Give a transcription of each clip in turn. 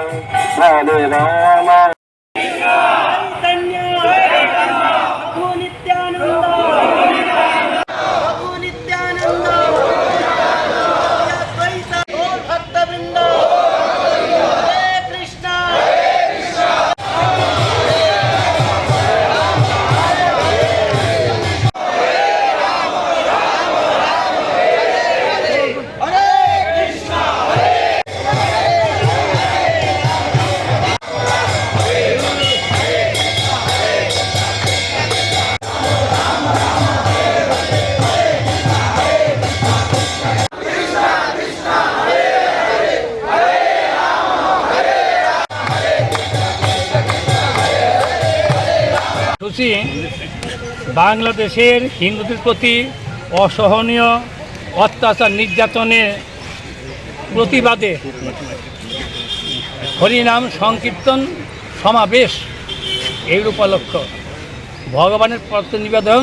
হরে রাম বাংলাদেশের হিন্দুদের প্রতি অসহনীয় অত্যাচার নির্যাতনের প্রতিবাদে হরিনাম সংকীর্তন সমাবেশ এর উপলক্ষ ভগবানের পথ নিবেদন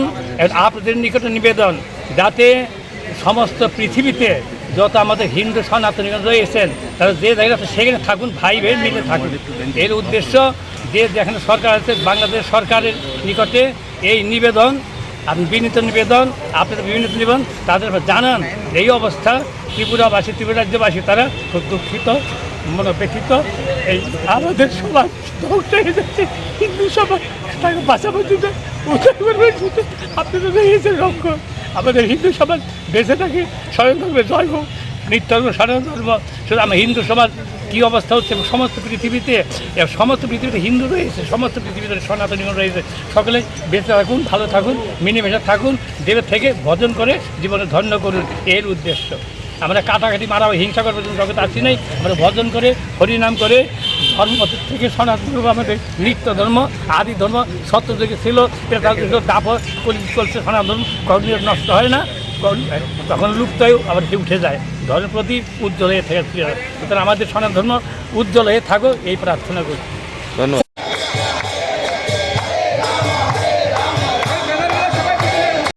আপনাদের নিকটে নিবেদন যাতে সমস্ত পৃথিবীতে যত আমাদের হিন্দু সনাতনী রয়েছেন তারা যে জায়গায় আছে সেখানে থাকুন, ভাই ভাই মিলে থাকুন। এর উদ্দেশ্য যে যেখানে সরকার আছে বাংলাদেশ সরকারের নিকটে এই নিবেদন, আপনি বিনীত নিবেদন, আপনাদের বিভিন্ন নিবেদন তাদের জানান এই অবস্থা ত্রিপুরাবাসী ত্রিপুরা রাজ্যবাসী তারা খুব দুঃখিত মনোব্যথিত। এই আমাদের সমাজ ধ্বংস হয়ে যাচ্ছে, হিন্দু সমাজ তাকে বাঁচাবার জন্য আপনাদের হয়েছে লক্ষ্য আমাদের হিন্দু সমাজ বেঁচে থাকে, স্বয়ং ধর্মে জয় হোক, নিত্য ধর্ম সনাতন ধর্ম। শুধু আমার হিন্দু সমাজ কী অবস্থা হচ্ছে সমস্ত পৃথিবীতে হিন্দু রয়েছে, সমস্ত পৃথিবীতে সনাতনী রয়েছে, সকলে বেঁচে থাকুন, ভালো থাকুন, মিলেমিশে থাকুন, দেবের থেকে ভজন করে জীবনে ধন্য করুন, এর উদ্দেশ্য। আমরা কাটাকাটি মারা হিংসা করবো জগৎ আসি নাই, আমরা ভজন করে হরিনাম করে ধর্ম থেকে সনাতন ধর্ম আমাদের নিত্য ধর্ম আদি ধর্ম সত্যযুগে ছিল, দাপট চলছে সনাতন ধর্ম কখনো নষ্ট হয় না, তখন লুপ্ত হয়ে আবার উঠে যায়, ধর্মের প্রতি উজ্জ্বল হয়ে থাকে। সুতরাং আমাদের সনাতন ধর্ম উজ্জ্বল হয়ে থাকো এই প্রার্থনা করি। ধন্যবাদ।